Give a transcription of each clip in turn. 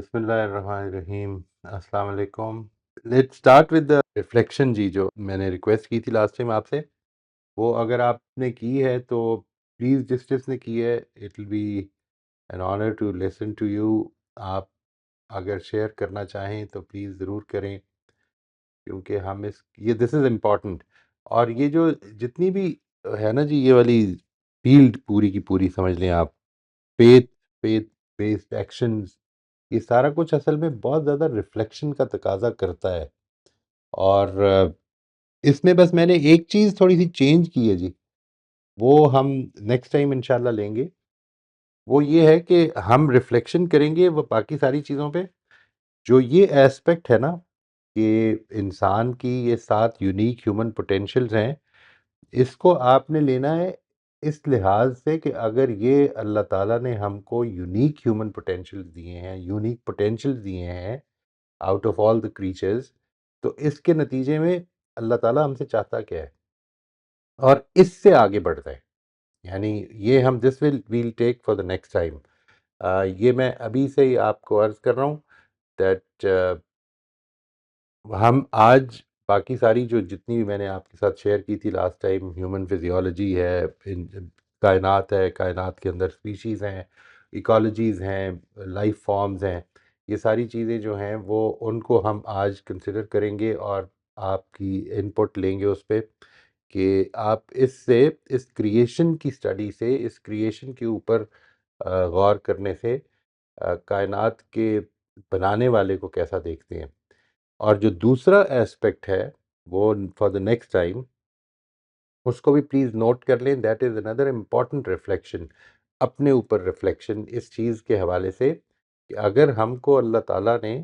بسم اللہ الرحمن الرحیم، السلام علیکم۔ Let start with the reflection جی، جو میں نے ریکویسٹ کی تھی لاسٹ ٹائم آپ سے، وہ اگر آپ نے کی ہے تو پلیز جس نے کی ہے it will be an honour to listen to you. آپ اگر شیئر کرنا چاہیں تو پلیز ضرور کریں، کیونکہ ہم یہ دس از امپورٹنٹ۔ اور یہ جو جتنی بھی ہے نا جی، یہ والی فیلڈ پوری کی پوری سمجھ لیں آپ، فیتھ بیسڈ ایکشنز، یہ سارا کچھ اصل میں بہت زیادہ ریفلیکشن کا تقاضا کرتا ہے۔ اور اس میں بس میں نے ایک چیز تھوڑی سی چینج کی ہے جی، وہ ہم نیکسٹ ٹائم انشاءاللہ لیں گے۔ وہ یہ ہے کہ ہم ریفلیکشن کریں گے وہ باقی ساری چیزوں پہ، جو یہ ایسپیکٹ ہے نا کہ انسان کی یہ 7 یونیک ہیومن پوٹینشلز ہیں، اس کو آپ نے لینا ہے اس لحاظ سے کہ اگر یہ اللہ تعالیٰ نے ہم کو یونیک ہیومن پوٹینشلز دیے ہیں، یونیک پوٹینشلز دیے ہیں out of all the creatures, تو اس کے نتیجے میں اللہ تعالیٰ ہم سے چاہتا کیا ہے اور اس سے آگے بڑھتا ہے۔ یعنی یہ ہم this will take for the next time. یہ میں ابھی سے ہی آپ کو عرض کر رہا ہوں دیٹ ہم آج باقی ساری جو جتنی بھی میں نے آپ کے ساتھ شیئر کی تھی لاسٹ ٹائم، ہیومن فزیولوجی ہے، کائنات ہے، کائنات کے اندر اسپیشیز ہیں، ایکالوجیز ہیں، لائف فارمز ہیں، یہ ساری چیزیں جو ہیں وہ ان کو ہم آج کنسیڈر کریں گے اور آپ کی انپٹ لیں گے اس پہ کہ آپ اس سے، اس کریشن کی سٹڈی سے، اس کریشن کے اوپر غور کرنے سے کائنات کے بنانے والے کو کیسا دیکھتے ہیں۔ اور جو دوسرا ایسپیکٹ ہے وہ فار دا نیکسٹ ٹائم، اس کو بھی پلیز نوٹ کر لیں، that is another important reflection, اپنے اوپر ریفلیکشن اس چیز کے حوالے سے کہ اگر ہم کو اللہ تعالیٰ نے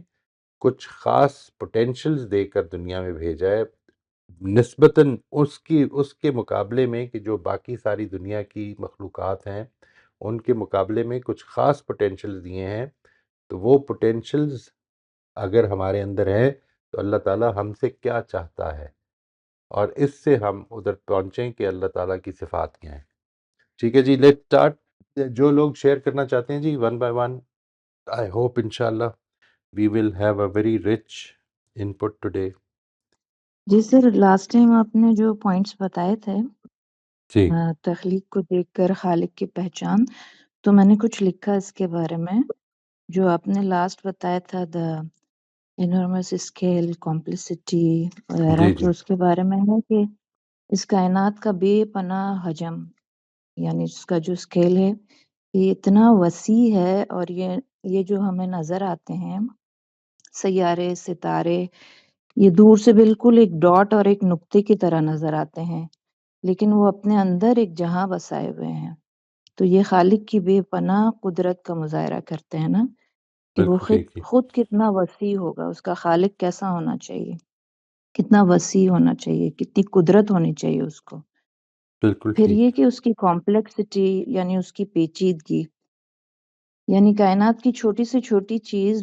کچھ خاص پوٹینشلز دے کر دنیا میں بھیجا ہے، نسبتاً اس کے مقابلے میں کہ جو باقی ساری دنیا کی مخلوقات ہیں ان کے مقابلے میں کچھ خاص پوٹینشلز دیے ہیں، تو وہ پوٹینشلز اگر ہمارے اندر ہے تو اللہ تعالیٰ ہم سے کیا چاہتا ہے، اور اس سے ہم ادھر پہنچیں کہ اللہ تعالیٰ کی صفات کیا ہیں۔ ٹھیک ہے جی، لیٹ اسٹارٹ۔ جو لوگ شیئر کرنا چاہتے ہیں جی، one by one, I hope انشاءاللہ we will have a very rich input today. جی سر، لاسٹ ٹائم آپ نے جو پوائنٹس بتائے تھے جی تخلیق کو دیکھ کر خالق کی پہچان، تو میں نے کچھ لکھا اس کے بارے میں۔ جو آپ نے لاسٹ بتایا تھا دا انارمس اسکیل، کمپلیسٹی وغیرہ، جی تو جی اس کے بارے میں ہے کہ اس کائنات کا بے پناہ حجم، یعنی اس کا جو اسکیل ہے یہ اتنا وسیع ہے، اور یہ جو ہمیں نظر آتے ہیں سیارے، ستارے، یہ دور سے بالکل ایک ڈاٹ اور ایک نقطے کی طرح نظر آتے ہیں، لیکن وہ اپنے اندر ایک جہاں بسائے ہوئے ہیں۔ تو یہ خالق کی بے پناہ قدرت کا مظاہرہ کرتے ہیں نا، کہ وہ بالکل ٹھیک ہے، خود کتنا وسیع ہوگا، اس کا خالق کیسا ہونا چاہیے، کتنا وسیع ہونا چاہیے، کتنی قدرت ہونی چاہیے اس کو۔ بالکل پھر ٹھیک، یہ کہ اس کی کمپلیکسٹی، یعنی اس کی پیچیدگی، یعنی کائنات کی چھوٹی سے چھوٹی چیز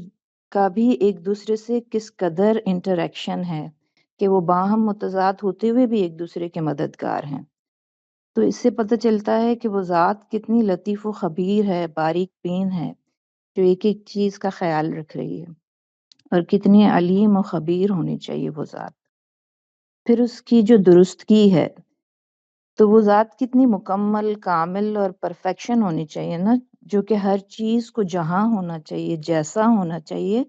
کا بھی ایک دوسرے سے کس قدر انٹریکشن ہے کہ وہ باہم متضاد ہوتے ہوئے بھی ایک دوسرے کے مددگار ہیں۔ تو اس سے پتہ چلتا ہے کہ وہ ذات کتنی لطیف و خبیر ہے، باریک بین ہے، جو ایک ایک چیز کا خیال رکھ رہی ہے، اور کتنی علیم و خبیر ہونی چاہیے وہ ذات۔ پھر اس کی جو درستگی ہے، تو وہ ذات کتنی مکمل، کامل اور پرفیکشن ہونی چاہیے نا، جو کہ ہر چیز کو جہاں ہونا چاہیے، جیسا ہونا چاہیے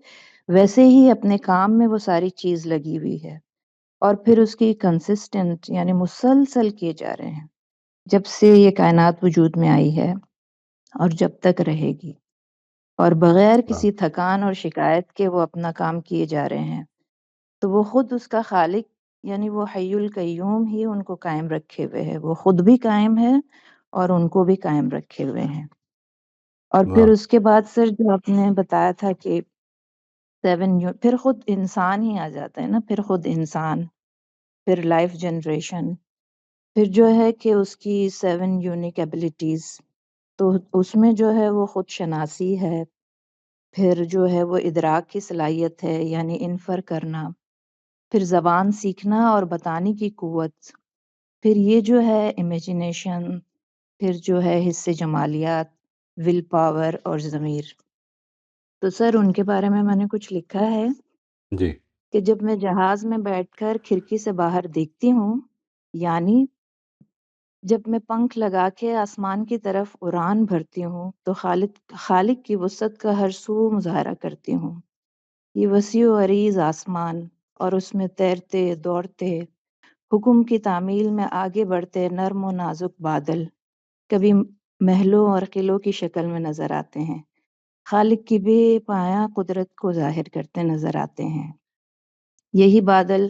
ویسے ہی اپنے کام میں وہ ساری چیز لگی ہوئی ہے۔ اور پھر اس کی کنسسٹنٹ، یعنی مسلسل کیے جا رہے ہیں جب سے یہ کائنات وجود میں آئی ہے اور جب تک رہے گی، اور بغیر ہاں کسی تھکان اور شکایت کے وہ اپنا کام کیے جا رہے ہیں۔ تو وہ خود اس کا خالق، یعنی وہ حی القیوم ہی ان کو قائم رکھے ہوئے ہے، وہ خود بھی قائم ہے اور ان کو بھی قائم رکھے ہوئے ہیں۔ اور پھر واہ، اس کے بعد سر جو آپ نے بتایا تھا کہ پھر خود انسان ہی آ جاتا ہے نا، پھر خود انسان، پھر لائف جنریشن، پھر جو ہے کہ اس کی 7 یونیک ایبلٹیز، تو اس میں جو ہے وہ خود شناسی ہے، پھر جو ہے وہ ادراک کی صلاحیت ہے، یعنی انفر کرنا، پھر زبان سیکھنا اور بتانے کی قوت، پھر یہ جو ہے امیجنیشن، پھر جو ہے حس جمالیات، ول پاور اور ضمیر۔ تو سر ان کے بارے میں نے کچھ لکھا ہے جی کہ جب میں جہاز میں بیٹھ کر کھڑکی سے باہر دیکھتی ہوں، یعنی جب میں پنکھ لگا کے آسمان کی طرف اڑان بھرتی ہوں تو خالق کی وسعت کا ہر سو مظاہرہ کرتی ہوں۔ یہ وسیع و عریض آسمان اور اس میں تیرتے دوڑتے حکم کی تعمیل میں آگے بڑھتے نرم و نازک بادل کبھی محلوں اور قلعوں کی شکل میں نظر آتے ہیں، خالق کی بے پایہ قدرت کو ظاہر کرتے نظر آتے ہیں۔ یہی بادل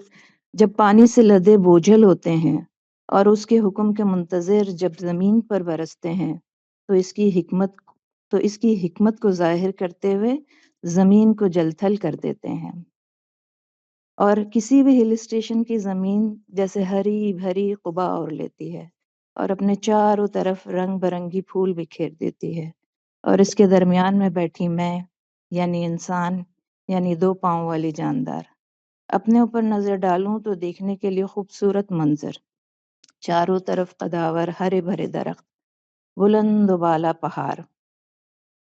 جب پانی سے لدے بوجھل ہوتے ہیں اور اس کے حکم کے منتظر جب زمین پر برستے ہیں تو اس کی حکمت کو ظاہر کرتے ہوئے زمین کو جل تھل کر دیتے ہیں، اور کسی بھی ہل اسٹیشن کی زمین جیسے ہری بھری قبا اوڑھ لیتی ہے اور اپنے چاروں طرف رنگ برنگی پھول بکھیر دیتی ہے، اور اس کے درمیان میں بیٹھی میں یعنی انسان یعنی 2 پاؤں والی جاندار اپنے اوپر نظر ڈالوں تو دیکھنے کے لیے خوبصورت منظر، چاروں طرف قداور ہرے بھرے درخت، بلند و بالا پہاڑ،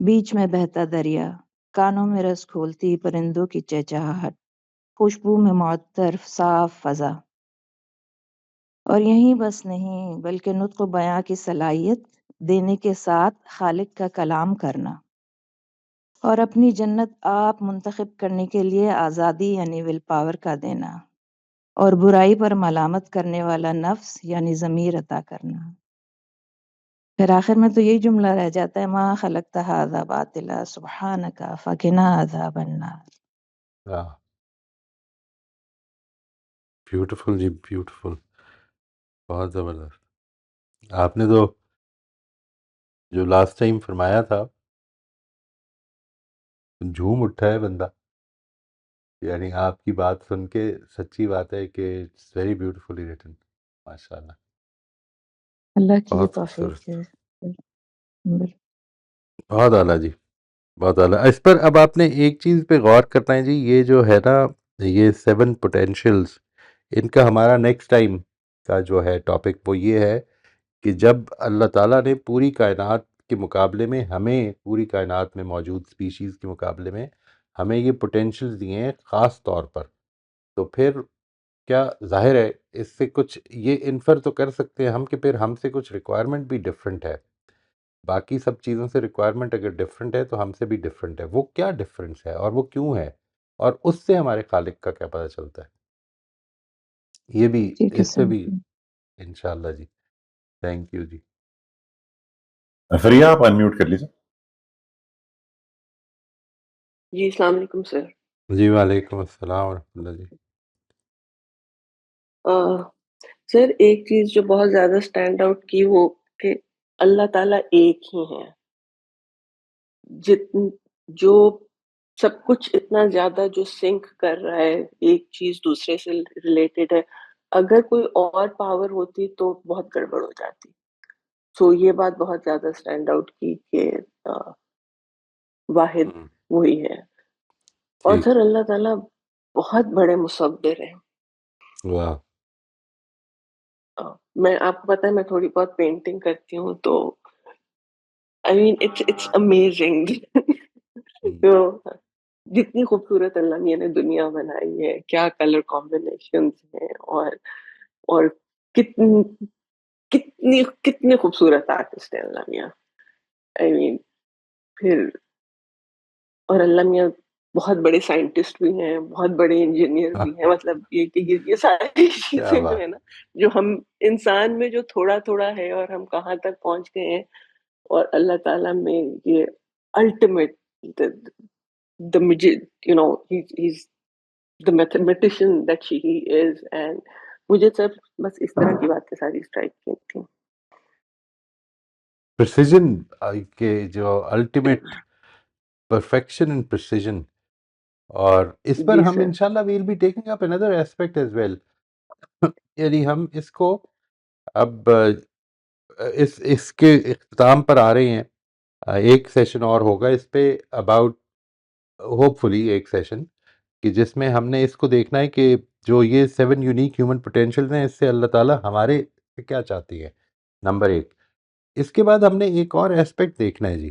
بیچ میں بہتا دریا، کانوں میں رس کھولتی پرندوں کی چہچہاہٹ، خوشبو میں معطر صاف فضا، اور یہیں بس نہیں بلکہ نطق و بیاں کی صلاحیت دینے کے ساتھ خالق کا کلام کرنا اور اپنی جنت آپ منتخب کرنے کے لیے آزادی یعنی ول پاور کا دینا، اور برائی پر ملامت کرنے والا نفس یعنی ضمیر عطا کرنا۔ پھر آخر میں تو یہی جملہ رہ جاتا ہے، ما خلقت ھذا باطلا سبحانک فقنا عذاب النار۔ ہاں بیوٹیفل جی بیوٹیفل، بہت زبردست۔ آپ نے تو جو لاسٹ ٹائم فرمایا تھا جھوم اٹھا ہے بندہ، یعنی آپ کی بات سن کے سچی بات ہے کہ اٹس ویری بیوٹیفلی ریٹن، ماشاء اللہ، اللہ کی بہت توفیق خوبصورت، ہے۔ بہت اعلیٰ جی، بہت اعلیٰ۔ اس پر اب آپ نے ایک چیز پہ غور کرنا ہے جی، یہ جو ہے نا یہ 7 پوٹینشیلز، ان کا ہمارا نیکسٹ ٹائم کا جو ہے ٹاپک وہ یہ ہے کہ جب اللہ تعالیٰ نے پوری کائنات کے مقابلے میں ہمیں، پوری کائنات میں موجود سپیشیز کے مقابلے میں ہمیں یہ پوٹینشیلز دیے ہیں خاص طور پر، تو پھر کیا ظاہر ہے اس سے کچھ یہ انفر تو کر سکتے ہیں ہم کہ پھر ہم سے کچھ ریکوائرمنٹ بھی ڈفرینٹ ہے، باقی سب چیزوں سے ریکوائرمنٹ اگر ڈفرینٹ ہے تو ہم سے بھی ڈفرینٹ ہے، وہ کیا ڈفرینس ہے اور وہ کیوں ہے، اور اس سے ہمارے خالق کا کیا پتہ چلتا ہے، یہ بھی ٹھیک ہے اس پہ سر۔ بھی انشاءاللہ جی۔ تھینک یو جی۔ فریہ آپ انمیوٹ کر لیجیے۔ جی السلام علیکم سر۔ جی وعلیکم السلام ورحمۃ اللہ جی۔ سر ایک چیز جو بہت زیادہ سٹینڈ آؤٹ کی وہ کہ اللہ تعالیٰ ایک ہی ہیں، جو سب کچھ اتنا زیادہ جو سنک کر رہا ہے، ایک چیز دوسرے سے ریلیٹڈ ہے، اگر کوئی اور پاور ہوتی تو بہت گڑبڑ ہو جاتی۔ سو یہ بات بہت زیادہ سٹینڈ آؤٹ کی کہ واحد وہی ہے، اور ٹھیک، سر اللہ تعالیٰ بہت بڑے مصور ہیں۔ واہ، میں آپ کو پتا ہے میں تھوڑی بہت پینٹنگ کرتی ہوں تو آئی مین اٹس امیزنگ تو جتنی خوبصورت اللہ میاں نے دنیا بنائی ہے، کیا کلر کمبینیشنز ہیں، اور کتنی کتنی کتنے خوبصورت آرٹسٹ ہیں اللہ میاں، آئی مین پھر اور اللہ میاں بہت بڑے سائنٹسٹ بھی ہیں، بہت بڑے انجینئر بھی ہیں، مطلب یہ کہ یہ ساری کیا چیزیں جو بات، ہے نا، جو ہم انسان میں جو تھوڑا تھوڑا ہے اور ہم کہاں تک پہنچ گئے ہیں، اور اللہ تعالیٰ میں یہ ultimate the you know he's the mathematician that he is، and مجھے سب بس اس طرح کی باتیں ساری اسٹرائک کی تھیں۔ پریسیجن کے جو الٹیمیٹ پرفیکشن اینڈ پریسیجن، اور اس پر جی ہم سر۔ انشاءاللہ we'll be taking up another aspect as well، یعنی ہم اس کو اب اس کے اختتام پر آ رہے ہیں، ایک سیشن اور ہوگا اس پہ اباؤٹ، ہوپ فلی ایک سیشن کہ جس میں ہم نے اس کو دیکھنا ہے کہ جو یہ 7 یونیک ہیومن پوٹینشیلز ہیں اس سے اللہ تعالیٰ ہمارے سے کیا چاہتی ہے، نمبر ایک۔ اس کے بعد ہم نے ایک اور ایسپیکٹ دیکھنا ہے جی،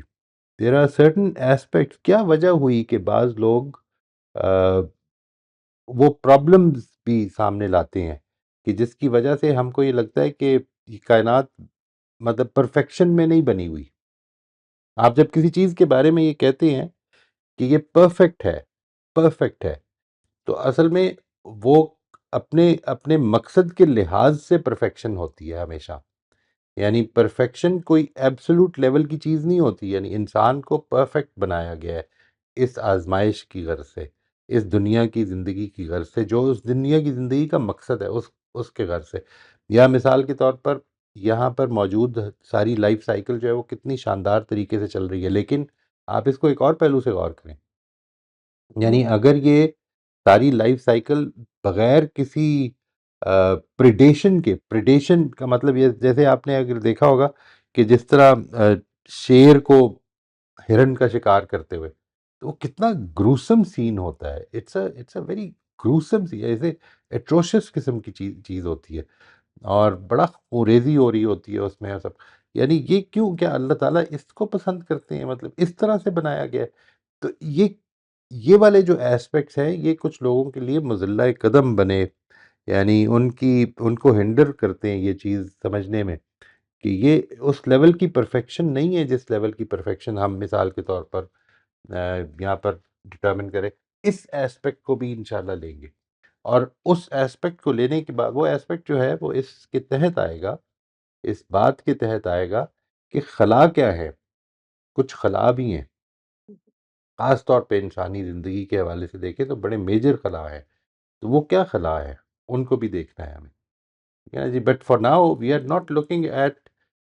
دیر آر سرٹن ایسپیکٹس. کیا وجہ ہوئی کہ بعض لوگ وہ پرابلمز بھی سامنے لاتے ہیں کہ جس کی وجہ سے ہم کو یہ لگتا ہے کہ یہ کائنات مطلب پرفیکشن میں نہیں بنی ہوئی. آپ جب کسی چیز کے بارے میں یہ کہتے ہیں کہ یہ پرفیکٹ ہے تو اصل میں وہ اپنے اپنے مقصد کے لحاظ سے پرفیکشن ہوتی ہے ہمیشہ. یعنی پرفیکشن کوئی ایبسولوٹ لیول کی چیز نہیں ہوتی. یعنی انسان کو پرفیکٹ بنایا گیا ہے اس آزمائش کی غرض سے، اس دنیا کی زندگی کی غرض سے، جو اس دنیا کی زندگی کا مقصد ہے اس کے غرض سے. یا مثال کے طور پر یہاں پر موجود ساری لائف سائیکل جو ہے وہ کتنی شاندار طریقے سے چل رہی ہے، لیکن آپ اس کو ایک اور پہلو سے غور کریں. یعنی اگر یہ ساری لائف سائیکل بغیر کسی پریڈیشن کا مطلب یہ، جیسے آپ نے اگر دیکھا ہوگا کہ جس طرح شیر کو ہرن کا شکار کرتے ہوئے تو وہ کتنا گروسم سین ہوتا ہے. اٹس اے ویری گروسم سی، ایسے ایٹروشس قسم کی چیز ہوتی ہے اور بڑا خوریزی ہو رہی ہوتی ہے اس میں سب. یعنی یہ کیوں، کیا اللہ تعالیٰ اس کو پسند کرتے ہیں؟ مطلب اس طرح سے بنایا گیا ہے. تو یہ والے جو ایسپیکٹس ہیں یہ کچھ لوگوں کے لیے مزلہ قدم بنے، یعنی ان کو ہنڈر کرتے ہیں یہ چیز سمجھنے میں کہ یہ اس لیول کی پرفیکشن نہیں ہے جس لیول کی پرفیکشن ہم مثال کے طور پر یہاں پر ڈٹرمن کریں. اس ایسپیکٹ کو بھی انشاءاللہ لیں گے، اور اس ایسپیکٹ کو لینے کے بعد وہ ایسپیکٹ جو ہے وہ اس کے تحت آئے گا، اس بات کے تحت آئے گا کہ خلا کیا ہے. کچھ خلا بھی ہیں، خاص طور پہ انسانی زندگی کے حوالے سے دیکھیں تو بڑے میجر خلا ہیں. تو وہ کیا خلا ہے ان کو بھی دیکھنا ہے ہمیں جی. But for now we are not looking at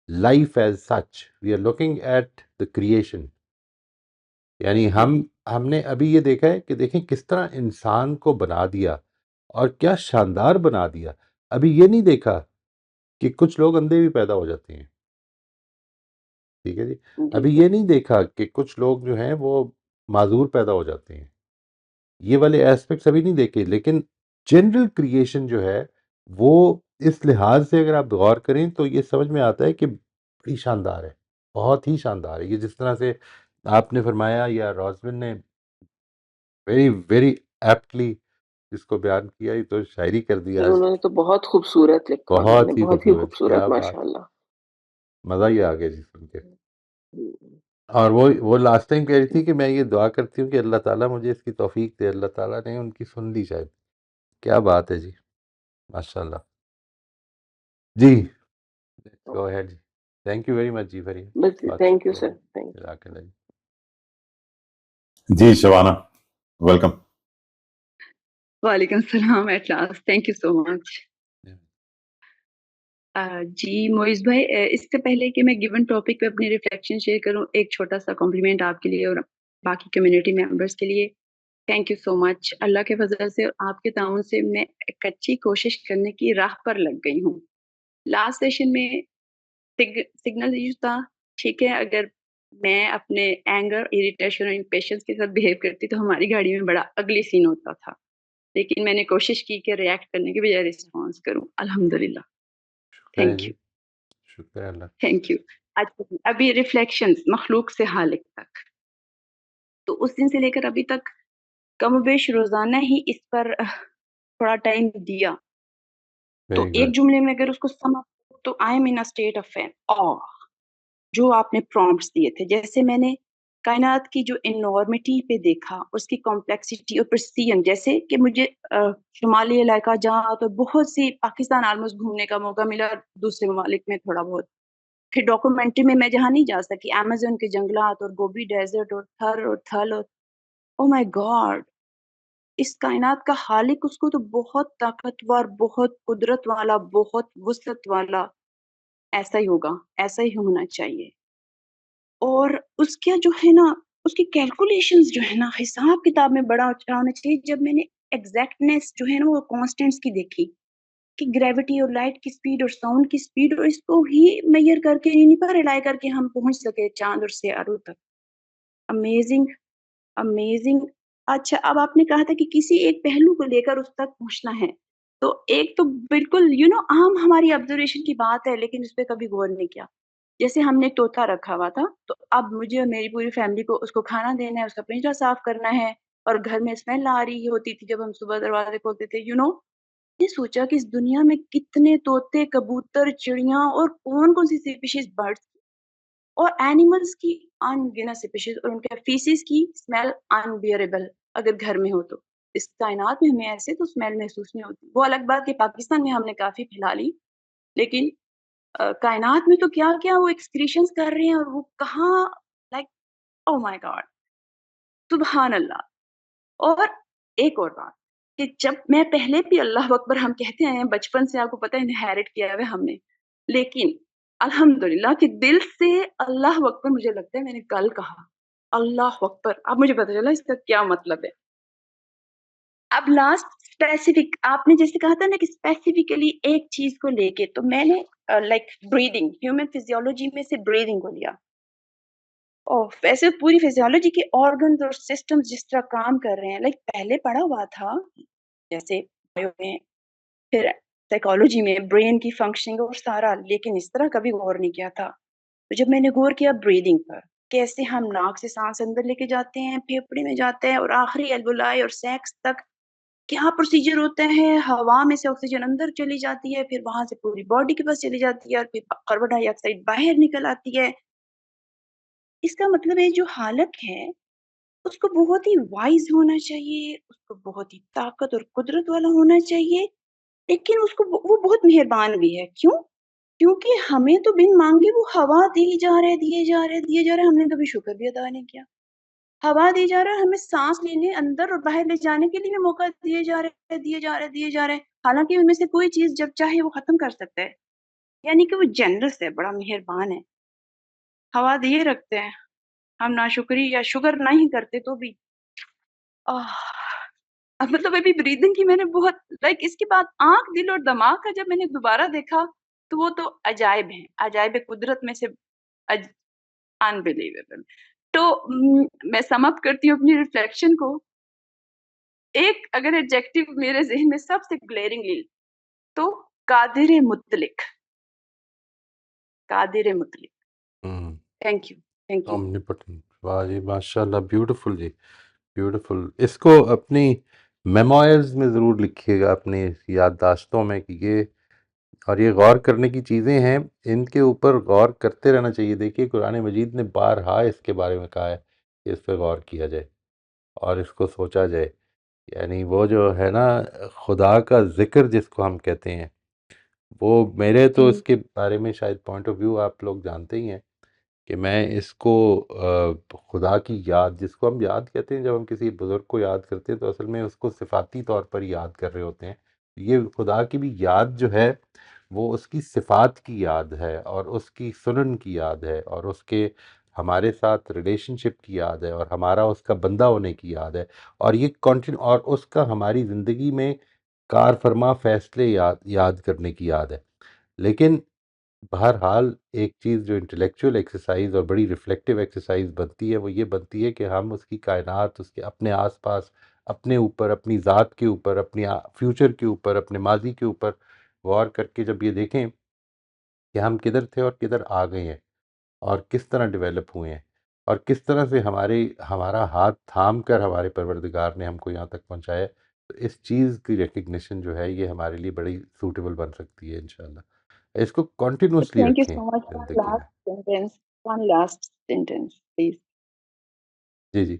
life as such, we are looking at the creation. یعنی ہم نے ابھی یہ دیکھا ہے کہ دیکھیں کس طرح انسان کو بنا دیا اور کیا شاندار بنا دیا. ابھی یہ نہیں دیکھا کہ کچھ لوگ اندھے بھی پیدا ہو جاتے ہیں، ٹھیک ہے جی. ابھی یہ نہیں دیکھا کہ کچھ لوگ جو ہیں وہ معذور پیدا ہو جاتے ہیں. یہ والے ایسپیکٹس ابھی نہیں دیکھے، لیکن جنرل کریشن جو ہے وہ اس لحاظ سے اگر آپ غور کریں تو یہ سمجھ میں آتا ہے کہ بڑی شاندار ہے، بہت ہی شاندار ہے. یہ جس طرح سے آپ نے فرمایا یا روزمن نے ویری ویری ایپٹلی اس کو بیان کیا، یہ تو شاعری کر دیا. انہوں نے تو بہت خوبصورت لکھا، انہوں نے بہت ہی بہت ہی خوبصورت، خوبصورت، کیا بات، ماشاءاللہ. مزہ ہی آ گیا جی سن کے. اور وہ لاسٹ ٹائم کہہ رہی تھی کہ میں یہ دعا کرتی ہوں کہ اللہ تعالیٰ مجھے اس کی توفیق دے. اللہ تعالیٰ نے ان کی سن لی شاید. کیا بات ہے جی، ماشاء اللہ. جی گو ہیڈ جی. تھینک یو ویری مچ جی فری. بس thank you sir, thank you. جزاک اللہ جی. جی شبانہ ویلکم. وعلیکم السلام. At last, thank you so much. جی معیز بھائی، اس سے پہلے کہ میں گیون ٹاپک پہ اپنی ریفلیکشن شیئر کروں، ایک چھوٹا سا کمپلیمنٹ آپ کے لیے اور باقی کمیونٹی ممبرس کے لیے. تھینک یو سو مچ. اللہ کے فضل سے آپ کے تعاون سے میں ایک اچھی کوشش کرنے کی راہ پر لگ گئی ہوں. لاسٹ سیشن میں سگنل ایشو تھا، ٹھیک ہے. اگر میں اپنے اینگر، اریٹیشن اور امپیشنس کے ساتھ بہیو کرتی تو ہماری گاڑی میں بڑا اگلی سین ہوتا تھا، لیکن میں نے کوشش کی کہ ریئیکٹ کرنے کے بجائے رسپانس کروں. الحمدللہ. تھینک یو، شکر اللہ. Thank you. ابھی ریفلیکشنز مخلوق سے خالق تک، تو اس دن سے لے کر ابھی تک کم و بیش روزانہ ہی اس پر تھوڑا ٹائم دیا. تو ایک جملے میں اگر اس کو سم اپ تو I am in state of awe. جو آپ نے پرومپٹس دیے تھے، جیسے میں نے کائنات کی جو انارمٹی پہ دیکھا، اس کی کمپلیکسٹی اور پرسیژن، جیسے کہ مجھے شمالی علاقہ جہاں تو بہت سی پاکستان آلموسٹ گھومنے کا موقع ملا، دوسرے ممالک میں تھوڑا بہت. پھر ڈاکومنٹری میں جہاں نہیں جا سکی، امیزون کے جنگلات اور گوبی ڈیزرٹ اور تھر اور تھل اور او مائی گاڈ، اس کائنات کا خالق اس کو تو بہت طاقتور، بہت قدرت والا، بہت وسعت والا، ایسا ہی ہوگا، ایسا ہی ہونا چاہیے. اور اس کا جو ہے نا، اس کی کیلکولیشنز جو ہے نا، حساب کتاب میں بڑا اچھا ہونا چاہیے. جب میں نے ایگزیکٹنیس جو ہے نا وہ کانسٹنٹس کی دیکھی کہ گریوٹی اور لائٹ کی سپیڈ اور ساؤنڈ کی سپیڈ، اور اس کو ہی میئر کر کے نہیں پر ریلائی کر کے ہم پہنچ سکے چاند اور سیاروں تک. Amazing, amazing. اچھا، اب آپ نے کہا تھا کہ کسی ایک پہلو کو لے کر اس تک پہنچنا ہے، تو ایک تو بالکل عام ہماری آبزرویشن کی بات ہے، لیکن اس پہ کبھی غور نہیں کیا. جیسے ہم نے طوطا رکھا ہوا تھا تو اب مجھے اور میری پوری فیملی کو اس کو کھانا دینا ہے، اس کا پنجرا صاف کرنا ہے، اور گھر میں اسمیل آ رہی ہوتی تھی جب ہم صبح دروازے کھولتے تھے نے سوچا کہ اس دنیا میں کتنے طوطے، کبوتر، چڑیاں اور کون کون سی اسپیشیز برڈس اور اینیملز کی ان گنت اسپیشیز، اور ان کے فیسز کی اسمیل انبیئریبل اگر گھر میں ہو تو۔ اس کائنات میں ہمیں ایسے تو اسمیل محسوس نہیں ہوتی۔ وہ الگ بات کہ پاکستان میں ہم نے کافی پھیلا لی، لیکن کائنات میں تو کیا کیا وہ ایکسکریشنز کر رہے ہیں، اور وہ کہاں لائک او مائی گاڈ، سبحان اللہ۔ اور ایک اور بات کہ جب میں پہلے بھی اللہ اکبر ہم کہتے ہیں بچپن سے، آپ کو پتہ ہے انہیرٹ کیا ہے ہم نے، لیکن الحمدللہ کہ دل سے اللہ اکبر مجھے لگتا ہے میں نے کل کہا اللہ اکبر، اب مجھے پتہ چلا اس کا کیا مطلب ہے۔ اب لاسٹ اسپیسیفک، آپ نے جیسے کہا تھا نا کہ اسپیسیفکلی ایک چیز کو لے کے، تو میں نے لائک بریدنگ، ہیومن فزیولوجی میں سے بریدنگ کو لیا۔ اور ویسے پوری فزیولوجی کے آرگنز اور سسٹمز جس طرح کام کر رہے ہیں، لائک پہلے پڑھا ہوا تھا جیسے بایو میں، پھر سائیکالوجی میں برین کی فنکشننگ اور سارا، لیکن اس طرح کبھی غور نہیں کیا تھا۔ تو جب میں نے غور کیا بریدنگ پر، کیسے ہم ناک سے سانس اندر لے کے جاتے ہیں، پھیپھڑے میں جاتے ہیں، اور آخری الولائی اور سیکس تک کیا پروسیجر ہوتا ہے، ہوا میں سے آکسیجن اندر چلی جاتی ہے، پھر وہاں سے پوری باڈی کے پاس چلی جاتی ہے، اور پھر کاربن ڈائی آکسائڈ باہر نکل آتی ہے۔ اس کا مطلب ہے جو حالق ہے اس کو بہت ہی وائز ہونا چاہیے، اس کو بہت ہی طاقت اور قدرت والا ہونا چاہیے، لیکن اس کو وہ بہت مہربان بھی ہے۔ کیوں؟ کیونکہ ہمیں تو بن مانگے وہ ہوا دیے جا رہے دیے جا رہے، ہم نے کبھی شکر بھی ادا نہیں کیا۔ ہوا دی جا رہا ہے، ہمیں سانس لینے اندر اور باہر لے جانے کے لیے بھی موقع دیے جا رہے، حالانکہ ان میں سے کوئی چیز جب چاہے وہ ختم کر سکتا ہے، یعنی کہ وہ جنرس ہے، بڑا مہربان ہے۔ ہوا دیے رکھتے ہیں، ہم ناشکری یا شکر نہیں کرتے تو بھی اب مطلب ابھی بریدنگ کی میں نے بہت لائک اس کے بعد آنکھ، دل اور دماغ کا جب میں نے دوبارہ دیکھا تو وہ تو عجائب ہیں، عجائب قدرت میں سے انبلیویبل۔ تو میں سم اپ کرتی ہوں اپنی ریفلیکشن کو، ایک اگر ایڈجیکٹو میرے ذہن میں سب سے گلیرنگلی تو قادر مطلق، قادر مطلق۔ Thank you, thank you. Omnipotent, واہ جی ماشاء اللہ، بیوٹیفل جی، بیوٹیفل۔ اس کو اپنی میموائرز میں ضرور لکھیے گا، اپنی یادداشتوں میں، کہ یہ اور یہ غور کرنے کی چیزیں ہیں، ان کے اوپر غور کرتے رہنا چاہیے۔ دیکھیے قرآن مجید نے بارہا اس کے بارے میں کہا ہے کہ اس پہ غور کیا جائے اور اس کو سوچا جائے۔ یعنی وہ جو ہے نا خدا کا ذکر جس کو ہم کہتے ہیں، وہ میرے تو اس کے بارے میں شاید پوائنٹ آف ویو آپ لوگ جانتے ہی ہیں کہ میں اس کو خدا کی یاد، جس کو ہم یاد کہتے ہیں، جب ہم کسی بزرگ کو یاد کرتے ہیں تو اصل میں اس کو صفاتی طور پر یاد کر رہے ہوتے ہیں۔ یہ خدا کی بھی یاد جو ہے وہ اس کی صفات کی یاد ہے، اور اس کی سنن کی یاد ہے، اور اس کے ہمارے ساتھ ریلیشن شپ کی یاد ہے، اور ہمارا اس کا بندہ ہونے کی یاد ہے، اور یہ کنٹینیو، اور اس کا ہماری زندگی میں کار فرما فیصلے یاد کرنے کی یاد ہے۔ لیکن بہرحال ایک چیز جو انٹلیکچوئل ایکسرسائز اور بڑی ریفلیکٹیو ایکسرسائز بنتی ہے، وہ یہ بنتی ہے کہ ہم اس کی کائنات، اس کے اپنے آس پاس، اپنے اوپر، اپنی ذات کے اوپر، اپنی فیوچر کے اوپر، اپنے ماضی کے اوپر غور کر کے جب یہ دیکھیں کہ ہم کدھر تھے اور کدھر آ گئے ہیں، اور کس طرح ڈیولپ ہوئے ہیں، اور کس طرح سے ہمارا ہاتھ تھام کر ہمارے پروردگار نے ہم کو یہاں تک پہنچایا ہے، تو اس چیز کی ریکگنیشن جو ہے یہ ہمارے لیے بڑی سوٹیبل بن سکتی ہے انشاءاللہ۔ اس کو کنٹینیوسلی تھینک یو رکھیں سو مچ۔ زندگی میں۔ One last sentence please. جی جی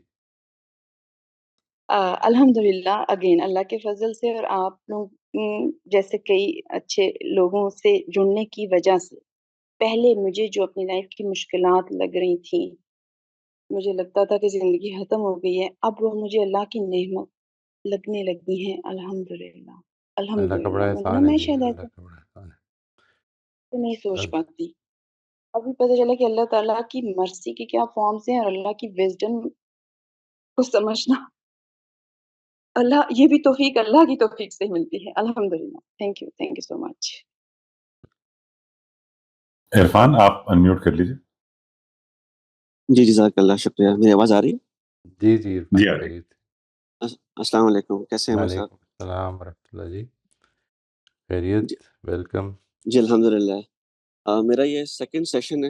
الحمدللہ اگین اللہ کے فضل سے اور آپ لوگ جیسے کئی اچھے لوگوں سے جڑنے کی وجہ سے، پہلے مجھے جو اپنی لائف کی مشکلات لگ رہی تھیں، مجھے لگتا تھا کہ زندگی ختم ہو گئی ہے، اب وہ مجھے اللہ کی نعمت لگنے لگی ہیں۔ الحمدللہ، اللہ کا بڑا الحمدللہ، ورنہ احسان ہے میں جی، شاید اللہ ایسا کا بڑا احسان نہیں سوچ ہے۔ پاتی۔ ابھی پتہ چلا کہ اللہ تعالیٰ کی مرسی کی کیا فارمز ہیں، اور اللہ کی وزڈم کو سمجھنا، اللہ یہ بھی توفیق اللہ کی توفیق سے ملتی ہے۔ الحمدللہ، تھینک یو سو مچ۔ عرفان آپ انمیوٹ کر لیجیے۔ جی جزاک اللہ، شکریہ۔ میری آواز آ رہی ہے؟ جی جی عرفان جی آ رہی۔ خیریت۔ السلام علیکم، کیسے ہیں بھائی صاحب؟ وعلیکم السلام ورحمۃ اللہ جی، خیریت، جی ویلکم۔ جی الحمدللہ۔ میرا یہ سیکنڈ سیشن ہے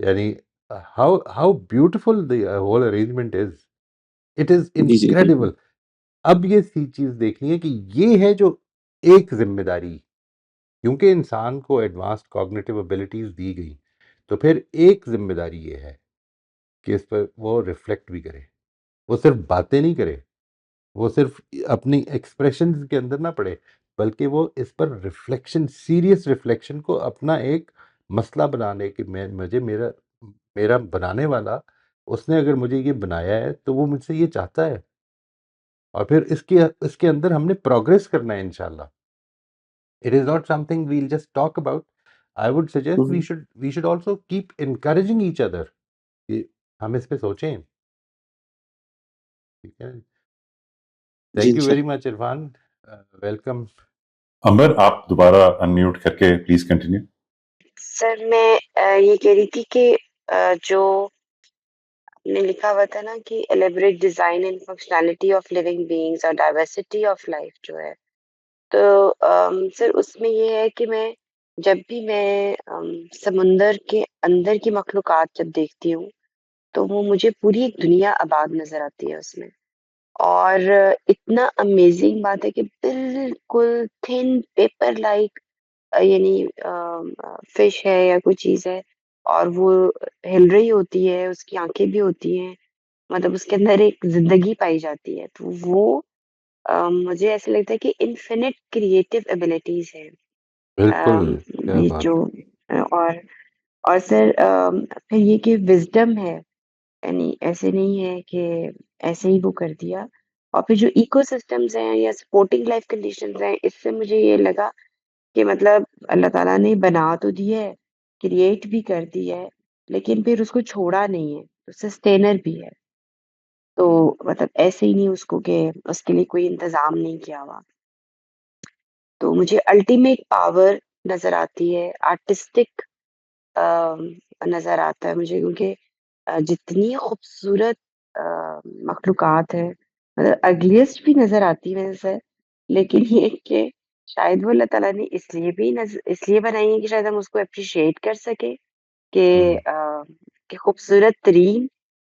یعنی how beautiful the whole arrangement is. It is جی جی بالکل incredible. اب یہ چیز دیکھنی ہے کہ یہ ہے جو ایک ذمہ داری، کیونکہ انسان کو ایڈوانسڈ کوگنیٹو ابیلٹیز دی گئی، تو پھر ایک ذمہ داری یہ ہے کہ اس پر وہ ریفلیکٹ بھی کرے، وہ صرف باتیں نہیں کرے، وہ صرف اپنی ایکسپریشنز کے اندر نہ پڑے، بلکہ وہ اس پر ریفلیکشن، سیریس ریفلیکشن کو اپنا ایک مسئلہ بنانے کہ مجھے میرا بنانے والا، اس نے اگر مجھے یہ بنایا ہے تو وہ مجھ سے یہ چاہتا ہے، اور پھر اس کے اندر ہم نے پروگریس کرنا ہے انشاءاللہ. It is not something we'll just talk about. I would suggest we should also keep encouraging each other کہ ہم اس پہ سوچیں. ٹھیک ہے، جی تھینک یو انشاء ویری مچ عرفان، ویلکم. عمر آپ دوبارہ انمیوٹ کر کے پلیز کنٹینیو. سر میں یہ کہہ رہی تھی کہ جو نے لکھا ہوا تھا نا کہ elaborate design and functionality of living beings اور ڈائیورسٹی آف لائف جو ہے، تو سر اس میں یہ ہے کہ میں جب بھی میں سمندر کے اندر کی مخلوقات جب دیکھتی ہوں تو وہ مجھے پوری ایک دنیا آباد نظر آتی ہے اس میں، اور اتنا امیزنگ بات ہے کہ بالکل تھن پیپر لائک یعنی فش ہے یا کوئی چیز ہے، اور وہ ہل رہی ہوتی ہے، اس کی آنکھیں بھی ہوتی ہیں، مطلب اس کے اندر ایک زندگی پائی جاتی ہے، تو وہ مجھے ایسا لگتا ہے کہ انفینٹ کریٹو ایبلٹیز ہیں بالکل، کیا یہ بات. جو اور سر پھر یہ کہ وزڈم ہے، یعنی ایسے نہیں ہے کہ ایسے ہی وہ کر دیا، اور پھر جو ایکو سسٹمز ہیں یا سپورٹنگ لائف کنڈیشنز ہیں، اس سے مجھے یہ لگا کہ مطلب اللہ تعالیٰ نے بنا تو دی ہے، کریٹ بھی کر دی ہے، لیکن پھر اس کو چھوڑا نہیں ہے، سسٹینر بھی ہے، تو مطلب ایسے ہی نہیں اس کو کہ اس کے لیے کوئی انتظام نہیں کیا ہوا. تو مجھے الٹیمیٹ پاور نظر آتی ہے، آرٹسٹک نظر آتا ہے مجھے، کیونکہ جتنی خوبصورت مخلوقات ہیں، مطلب اگلیسٹ بھی نظر آتی ہے سر، لیکن یہ کہ شاید وہ اللہ تعالیٰ نے اس لیے بنائی ہے کہ شاید ہم اس کو اپریشیٹ کر سکے کہ خوبصورت ترین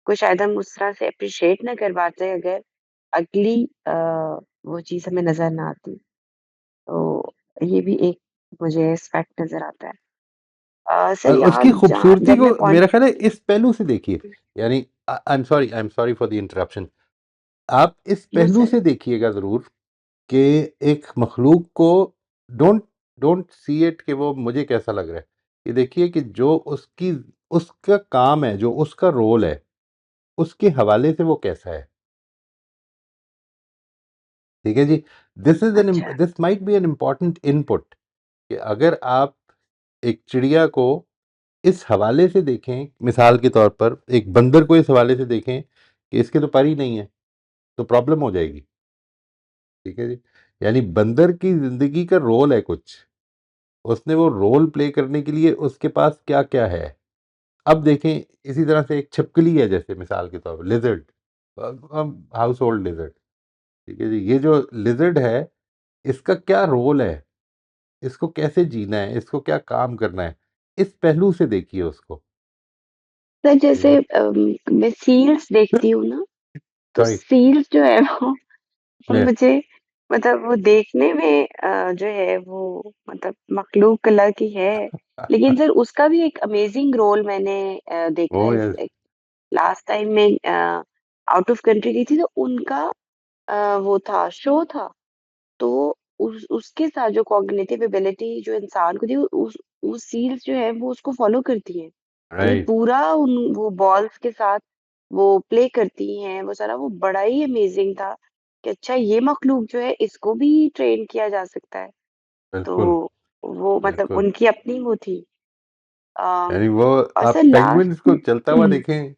کو شاید ہم اس طرح سے اپریشیٹ نہ کر پاتے اگر اگلی وہ چیز ہمیں نظر نہ آتی. تو یہ بھی ایک مجھے اسپیکٹ نظر آتا ہے. سر اس یہاں کی خوبصورتی جب کو میں میرا پوائنٹ خیال ہے اس پہلو سے دیکھیے، یعنی I'm sorry for the interruption. آپ اس نو پہلو سر سے دیکھیے گا ضرور کہ ایک مخلوق کو ڈونٹ سی اٹ کہ وہ مجھے کیسا لگ رہا ہے، یہ دیکھیے کہ جو اس کا کام ہے، جو اس کا رول ہے، اس کے حوالے سے وہ کیسا ہے. ٹھیک ہے جی، اچھا this might be an important input کہ اگر آپ ایک چڑیا کو اس حوالے سے دیکھیں، مثال کے طور پر ایک بندر کو اس حوالے سے دیکھیں کہ اس کے تو پر ہی نہیں ہے، تو پرابلم ہو جائے گی. ٹھیک ہے جی، یعنی بندر کی زندگی کا رول ہے کچھ، اس نے وہ رول پلے کرنے کے لیے اس کے پاس کیا کیا ہے. اب دیکھیں اسی طرح سے ایک چھپکلی ہے، جیسے مثال کے طور پر لیزرڈ، ہاؤس ہولڈ لیزرڈ. ٹھیک ہے جی، یہ جو لیزرڈ ہے اس کا کیا رول ہے، اس کو کیسے جینا ہے، اس کو کیا کام کرنا ہے، اس پہلو سے دیکھیے اس کو. سر جیسے میں سیلز دیکھتی ہوں نا، تو سوری. سیلز جو ہے وہ مجھے مطلب وہ دیکھنے میں جو ہے وہ مطلب مخلوق اللہ کی ہے، لیکن سر اس کا بھی ایک امیزنگ رول میں نے دیکھا Oh, ہے. yes. لاسٹ ٹائم میں آؤٹ آف کنٹری گئی تھی تو ان کا وہ تھا شو تھا، تو اس کے ساتھ جو کوگنیٹو ایبلٹی جو انسان کو تھی، وہ سیلز جو ہے وہ اس کو فالو کرتی ہیں، یعنی Right. پورا وہ بالز کے ساتھ وہ پلے کرتی ہیں، وہ سارا وہ بڑا ہی امیزنگ تھا کہ اچھا یہ مخلوق جو ہے اس کو بھی ٹرین کیا جا سکتا ہے. تو بالکل وہ مطلب بالکل، ان کی اپنی وہ تھی. یعنی وہ اور آپ سر پینگوئنس کو لاسٹ چلتا ہوا دیکھیں،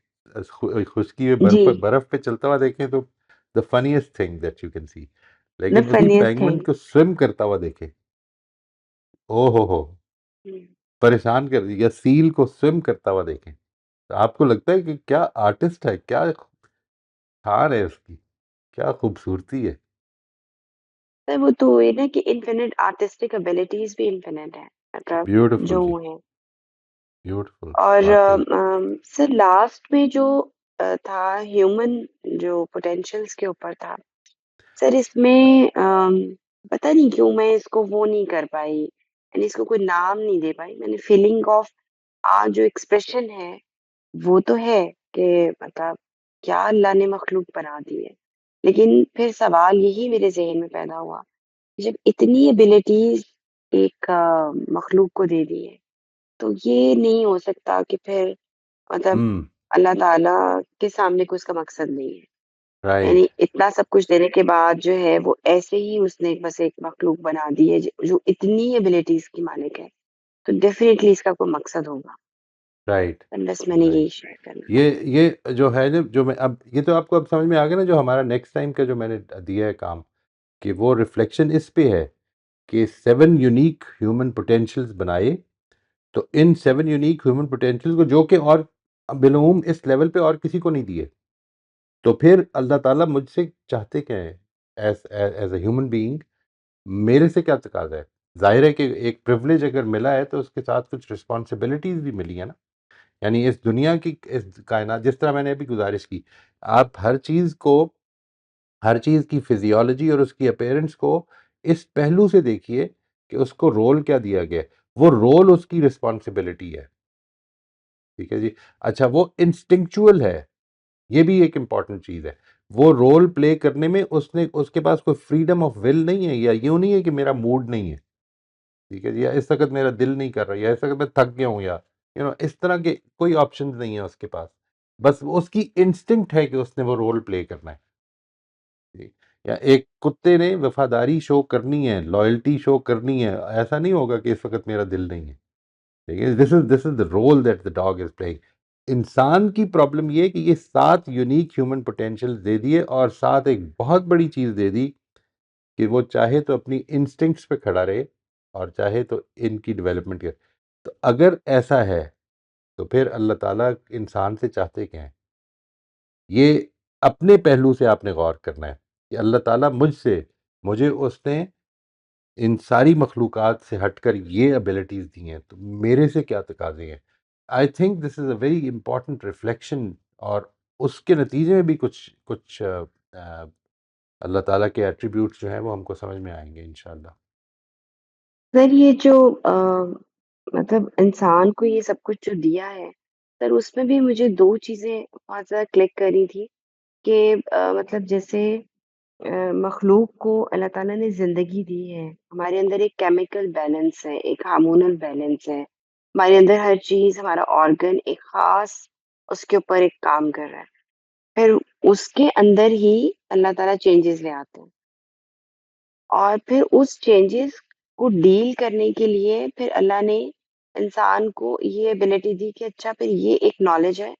خشکی میں جی برف پہ چلتا ہوا دیکھیں تو the funniest thing that you can see. The لیکن اسی فنیسٹ پینگوئن کو سوئم کرتا ہوا دیکھیں، او ہو تھنگ. پریشان کر دی، یا سیل کو سوئم کرتا ہوا دیکھیں تو آپ کو لگتا ہے کہ کیا آرٹسٹ ہے، کیا کھان ہے اس کی، کیا خوبصورتی ہے. سر وہ تو ہے نا کہ انفینٹ آرٹسٹک ابیلٹیز بھی انفینٹ ہیں، مطلب بیوٹیفل جو جی. ہیں. بیوٹیفل اور واقعی سر لاسٹ میں جو تھا ہیومن جو پوٹینشیلس کے اوپر تھا سر، اس میں پتہ نہیں کیوں میں اس کو وہ نہیں کر پائی، یعنی اس کو کوئی نام نہیں دے پائی. میں نے فیلنگ آف جو ایکسپریشن ہے وہ تو ہے کہ مطلب کیا اللہ نے مخلوق بنا دی ہے، لیکن پھر سوال یہی میرے ذہن میں پیدا ہوا کہ جب اتنی ایبلٹیز ایک مخلوق کو دے دی ہے تو یہ نہیں ہو سکتا کہ پھر مطلب اللہ تعالیٰ کے سامنے کوئی اس کا مقصد نہیں ہے. یعنی رائٹ اتنا سب کچھ دینے کے بعد جو ہے وہ ایسے ہی اس نے بس ایک مخلوق بنا دی ہے جو اتنی ایبلٹیز کی مالک ہے، تو ڈیفینیٹلی اس کا کوئی مقصد ہوگا. رائٹ بس میں نے رائٹ یہی شیئر کرنا. یہ جو ہے نا، جو میں اب یہ تو آپ کو اب سمجھ میں آ گیا نا، جو ہمارا نیکسٹ ٹائم کا جو میں نے دیا ہے کام، کہ وہ ریفلیکشن اس پہ ہے کہ 7 یونیک ہیومن پوٹینشیلز بنائے. تو ان 7 یونیک ہیومن پوٹینشیلز کو، جو کہ اور بالعموم اس لیول پہ اور کسی کو نہیں دیے، تو پھر اللہ تعالیٰ مجھ سے چاہتے کیا ہیں ایز اے ہیومن بینگ، میرے سے کیا تقاضا ہے؟ ظاہر ہے کہ ایک پریولیج اگر ملا ہے تو اس کے ساتھ کچھ رسپانسبلٹیز بھی ملی ہیں نا. یعنی اس دنیا کی، اس کائنات، جس طرح میں نے ابھی گزارش کی، آپ ہر چیز کی فزیولوجی اور اس کی اپیرنس کو اس پہلو سے دیکھیے کہ اس کو رول کیا دیا گیا ہے. وہ رول اس کی رسپانسبلٹی ہے. ٹھیک ہے جی. اچھا، وہ انسٹنکچول ہے، یہ بھی ایک امپورٹنٹ چیز ہے. وہ رول پلے کرنے میں اس کے پاس کوئی فریڈم آف ول نہیں ہے، یا یوں نہیں ہے کہ میرا موڈ نہیں ہے. ٹھیک ہے جی. یا اس وقت میرا دل نہیں کر رہا، یا اس وقت میں تھک گیا ہوں، یا اس طرح کے کوئی آپشنز نہیں ہیں اس کے پاس. بس اس کی انسٹنکٹ ہے کہ اس نے وہ رول پلے کرنا ہے. جی. یا ایک کتے نے وفاداری شو کرنی ہے، لائلٹی شو کرنی ہے، ایسا نہیں ہوگا کہ اس وقت میرا دل نہیں ہے. ٹھیک ہے. This is the rule that the dog is playing. انسان کی پرابلم یہ کہ یہ 7 یونیک ہیومن پوٹینشیل دے دیے، اور ساتھ ایک بہت بڑی چیز دے دی کہ وہ چاہے تو اپنی انسٹنکٹس پہ کھڑا رہے، اور چاہے تو ان کی ڈیولپمنٹ کرے. تو اگر ایسا ہے تو پھر اللہ تعالیٰ انسان سے چاہتے کیا ہیں؟ یہ اپنے پہلو سے آپ نے غور کرنا ہے کہ اللہ تعالیٰ مجھے اس نے ان ساری مخلوقات سے ہٹ کر یہ ابیلٹیز دی ہیں، تو میرے سے کیا تقاضے ہیں. I think this is a very important reflection, اور اس کے نتیجے میں بھی کچھ اللہ تعالیٰ کے ایٹریبیوٹس جو ہیں وہ ہم کو سمجھ میں آئیں گے انشاءاللہ. سر یہ جو مطلب انسان کو یہ سب کچھ جو دیا ہے سر، اس میں بھی مجھے 2 چیزیں بہت زیادہ کلک کری تھی کہ مطلب جیسے مخلوق کو اللہ تعالیٰ نے زندگی دی ہے، ہمارے اندر ایک کیمیکل بیلنس ہے، ایک ہارمونل بیلنس ہے، ہمارے اندر ہر چیز، ہمارا آرگن ایک خاص اس کے اوپر ایک کام کر رہا ہے. پھر اس کے اندر ہی اللہ تعالیٰ چینجز لے آتے ہیں، اور پھر اس چینجز کو ڈیل کرنے کے لیے پھر اللہ نے انسان کو یہ ابیلٹی دی کہ اچھا پھر یہ ایک نالج ہے،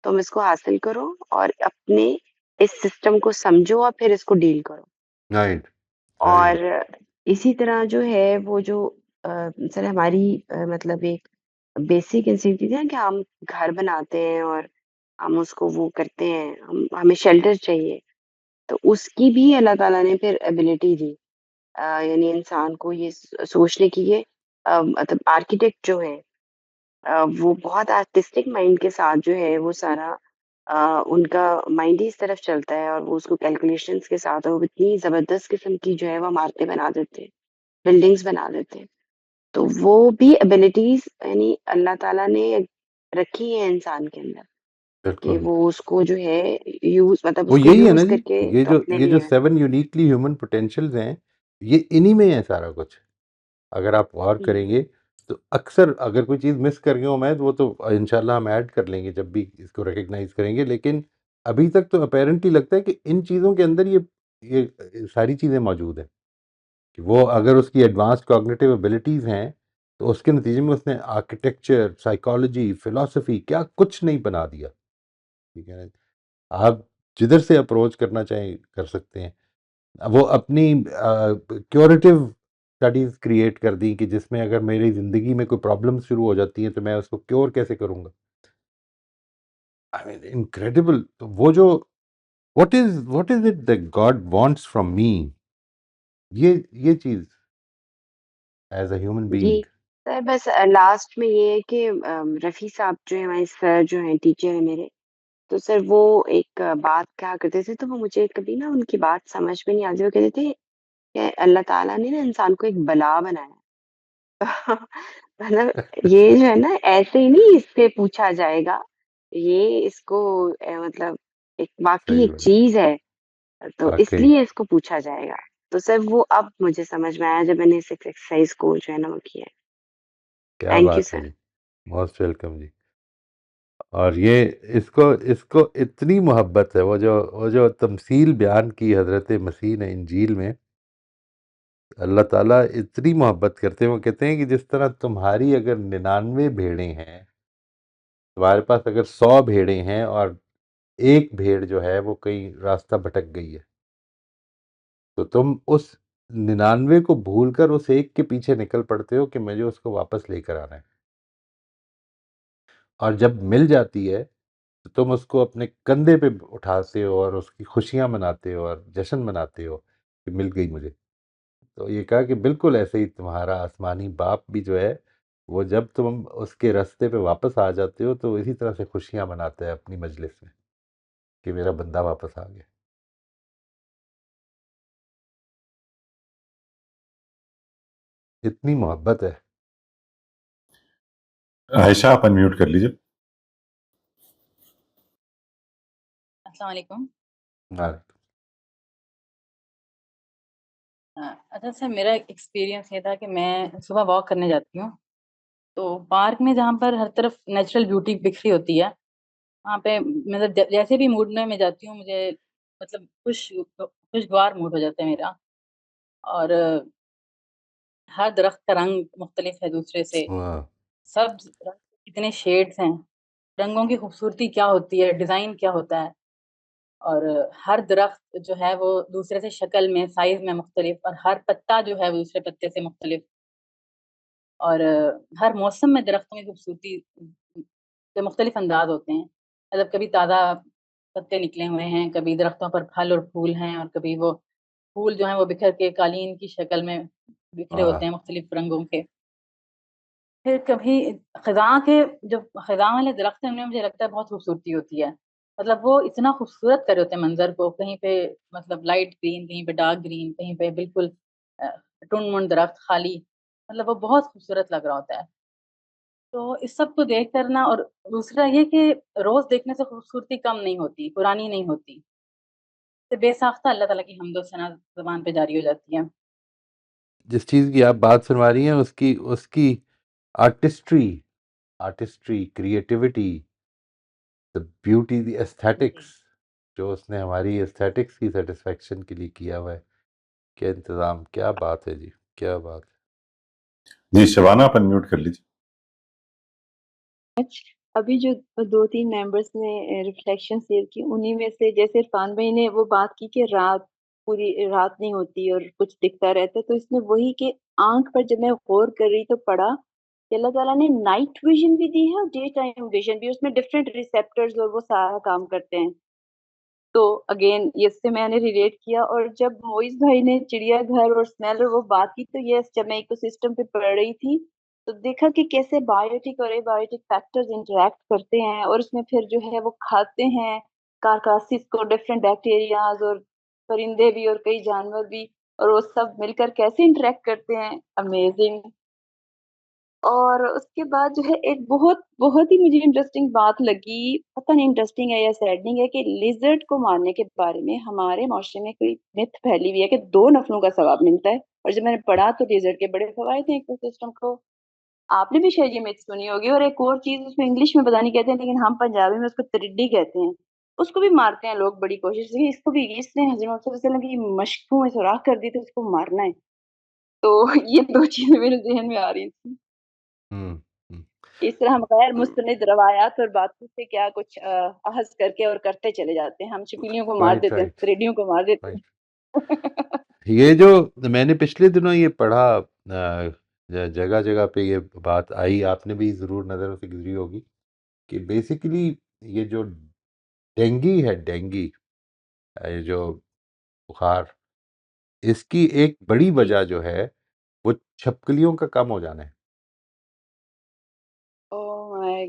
تم اس کو حاصل کرو اور اپنے اس سسٹم کو سمجھو اور پھر اس کو ڈیل کرو. رائٹ اور رائٹ اسی طرح جو ہے وہ جو سر ہماری مطلب ایک بیسک انسٹنکٹ ہے کہ ہم گھر بناتے ہیں اور ہم اس کو وہ کرتے ہیں، ہمیں شیلٹر چاہیے، تو اس کی بھی اللہ تعالیٰ نے پھر ایبلٹی دی. یعنی انسان کو یہ سوچنے کی یہ مطلب آرکیٹیکٹ جو ہے وہ بہت آرٹسٹک مائنڈ کے ساتھ جو ہے وہ سارا ان کا مائنڈ ہی اس طرف چلتا ہے، اور وہ اس کو کیلکولیشنس کے ساتھ اور وہ اتنی زبردست قسم کی جو ہے وہ عمارتیں بنا دیتے، بلڈنگس بنا دیتے. تو وہ بھی ایبلٹیز یعنی اللہ تعالیٰ نے رکھی ہے انسان کے اندر کہ بالکل. وہ اس کو جو ہے یوز مطلب اس وہ کو یہی ہے نا یوز جی، کر کے یہ جو اپنے یہ جو لیے. 7 یونیکلی ہیومن پوٹینشیلز ہیں، یہ انہی میں ہے سارا کچھ. اگر آپ غور کریں گے تو اکثر اگر کوئی چیز مس کر گئے ہوں میں، تو وہ تو انشاءاللہ ہم ایڈ کر لیں گے جب بھی اس کو ریکگنائز کریں گے. لیکن ابھی تک تو اپیرنٹلی لگتا ہے کہ ان چیزوں کے اندر یہ ساری چیزیں موجود ہیں، کہ وہ اگر اس کی ایڈوانس کوگنیٹیو ایبلٹیز ہیں تو اس کے نتیجے میں اس نے آرکیٹیکچر، سائیکالوجی، فلاسفی، کیا کچھ نہیں بنا دیا. ٹھیک ہے نا. آپ جدھر سے اپروچ کرنا چاہیں کر سکتے ہیں. وہ اپنی کیوریٹیو اسٹڈیز کریٹ کر دیں کہ جس میں اگر میری زندگی میں کوئی پرابلم شروع ہو جاتی ہیں تو میں اس کو کیور کیسے کروں گا. آئی مین انکریڈیبل. تو وہ جو what is it that God wants from me, یہ چیز ایز اے ہیومن جی بینگ. سر بس لاسٹ میں یہ ہے کہ رفیع صاحب جو ہیں ہمارے سر جو ہیں ٹیچر ہیں میرے، تو سر وہ ایک بات کہا کرتے تھے، تو وہ مجھے کبھی نا ان کی بات سمجھ میں نہیں آتی. وہ کہتے تھے کہ اللہ تعالیٰ نے نا انسان کو ایک بلا بنایا. مطلب یہ جو ہے نا ایسے ہی نہیں اس سے پوچھا جائے گا، یہ اس کو مطلب ایک واقعی صحیح ایک بات، چیز ہے، تو اس واقعی لیے اس کو پوچھا جائے گا. تو سر وہ اب مجھے سمجھ میں آیا جب میں نے اس ایکسرسائز کو جو ہے نا وہ کیا. کیا تھینک یو بات ہے سر. جی، موسٹ ویلکم جی. اور یہ اس کو اتنی محبت ہے، وہ جو تمثیل بیان کی حضرت مسیح نے انجیل میں، اللہ تعالیٰ اتنی محبت کرتے ہیں. وہ کہتے ہیں کہ جس طرح تمہاری اگر 99 بھیڑیں ہیں، تمہارے پاس اگر 100 بھیڑیں ہیں اور ایک بھیڑ جو ہے وہ کہیں راستہ بھٹک گئی ہے، تو تم اس 99 کو بھول کر اس ایک کے پیچھے نکل پڑتے ہو کہ مجھے اس کو واپس لے کر آنا ہے. اور جب مل جاتی ہے تو تم اس کو اپنے کندھے پہ اٹھاتے ہو اور اس کی خوشیاں مناتے ہو اور جشن مناتے ہو کہ مل گئی مجھے. تو یہ کہا کہ بالکل ایسے ہی تمہارا آسمانی باپ بھی جو ہے، وہ جب تم اس کے راستے پہ واپس آ جاتے ہو تو اسی طرح سے خوشیاں مناتا ہے اپنی مجلس میں کہ میرا بندہ واپس آ گیا. اتنی محبت ہے. عائشہ آپ انمیوٹ کر لیجیے. السلام علیکم. ہاں، اچھا سر، میرا ایکسپیرینس یہ تھا کہ میں صبح واک کرنے جاتی ہوں، تو پارک میں جہاں پر ہر طرف نیچرل بیوٹی بکھری ہوتی ہے، وہاں پہ مطلب جیسے بھی موڈ میں جاتی ہوں، مجھے مطلب خوشگوار موڈ ہو جاتا ہے میرا. اور ہر درخت کا رنگ مختلف ہے دوسرے سے، ہاں، سب کتنے شیڈز ہیں، رنگوں کی خوبصورتی کیا ہوتی ہے، ڈیزائن کیا ہوتا ہے. اور ہر درخت جو ہے وہ دوسرے سے شکل میں، سائز میں مختلف، اور ہر پتا جو ہے وہ دوسرے پتے سے مختلف. اور ہر موسم میں درختوں کی خوبصورتی کے مختلف انداز ہوتے ہیں. مطلب کبھی تازہ پتے نکلے ہوئے ہیں، کبھی درختوں پر پھل اور پھول ہیں، اور کبھی وہ پھول جو ہیں وہ بکھر کے قالین کی شکل میں بکھرے ہاں، ہوتے ہیں مختلف رنگوں کے. پھر کبھی جو خزاں والے درخت ہیں، ان میں مجھے لگتا ہے بہت خوبصورتی ہوتی ہے. مطلب وہ اتنا خوبصورت کر ہوتے ہیں منظر کو، کہیں پہ مطلب لائٹ گرین، کہیں پہ ڈارک گرین، کہیں پہ بالکل ٹن من درخت خالی. مطلب وہ بہت خوبصورت لگ رہا ہوتا ہے. تو اس سب کو دیکھ کرنا، اور دوسرا یہ کہ روز دیکھنے سے خوبصورتی کم نہیں ہوتی، پرانی نہیں ہوتی، تو بے ساختہ اللہ تعالیٰ کی حمد و ثنا زبان پہ جاری ہو جاتی ہے. جس چیز کی آپ بات سنوا رہی ہیں اس کی آرٹسٹری creativity, the beauty, the aesthetics, جی جو اس نے ہماری ایستھیٹکس کی سیٹسفیکشن کے لیے کیا ہوا ہے. کیا انتظام، کیا بات ہے جی، کیا بات ہے. جی شبانہ آپ انمیوٹ کر لیجیے. ابھی جو 2-3 ممبرس نے ریفلیکشن شیئر کی، انہی میں سے جیسے عرفان بھائی نے وہ بات کی کہ پوری رات نہیں ہوتی اور کچھ دکھتا رہتا ہے، تو اس میں وہی کہ آنکھ پر جب میں غور کر رہی تو پڑھا کہ اللہ تعالیٰ نے نائٹ ویژن بھی دی ہے اور ڈے ٹائم ویژن بھی، اس میں ڈفرینٹ ریسیپٹرز اور وہ سارا کام کرتے ہیں. تو اگین اس سے میں نے ریلیٹ کیا. اور جب موئز بھائی نے چڑیا گھر اور اسمیل اور وہ بات کی، تو یس جب میں ایکو سسٹم پہ پڑھ رہی تھی تو دیکھا کہ کیسے بایوٹک اور اے بایوٹک فیکٹرز انٹریکٹ کرتے ہیں، اور اس میں پھر جو ہے وہ کھاتے ہیں کارکاسس کو، ڈفرینٹ بیکٹیریاز اور پرندے بھی اور کئی جانور بھی، اور وہ سب مل کر کیسے انٹریکٹ کرتے ہیں. امیزنگ. اور اس کے بعد جو ہے ایک بہت بہت ہی مجھے انٹرسٹنگ بات لگی، پتہ نہیں انٹرسٹنگ ہے یا سیڈنگ ہے، کہ لیزرڈ کو مارنے کے بارے میں ہمارے معاشرے میں کوئی مت پھیلی ہوئی ہے کہ 2 نفلوں کا ثواب ملتا ہے. اور جب میں نے پڑھا تو لیزرڈ کے بڑے فوائد ہیں ایکو سسٹم کو. آپ نے بھی شاید یہ مت سنی ہوگی. اور ایک اور چیز اس میں انگلش میں پتہ نہیں کہتے ہیں، لیکن ہم پنجابی میں اس کو ترڈی کہتے ہیں. اس کو بھی مارتے ہیں لوگ بڑی کوشش سے. اس کو بھی اس نے حضرت محمد صلی اللہ علیہ وسلم کی مشقوں میں سوراخ کر دی تو اس کو مارنا ہے. تو یہ 2 چیزیں میرے ذہن میں آ رہی تھی. ہوں، ہوں. اس طرح ہم غیر مستند روایات اور باتوں سے کیا کچھ اخذ کر کے اور کرتے چلے جاتے ہیں. ہم شپیلیوں کو مار رائٹ، دیتے ہیں، رائٹ، ریڈیوں کو مار دیتے رائٹ. ہیں. یہ جو میں نے پچھلے دنوں یہ پڑھا، جگہ جگہ پہ یہ بات آئی، آپ نے بھی ضرور نظروں سے گزری ہوگی، کہ بیسیکلی یہ جو ڈینگی ہے، یہ جو بخار، اس کی ایک بڑی وجہ جو ہے وہ چھپکلیوں کا کم ہو جانا ہے.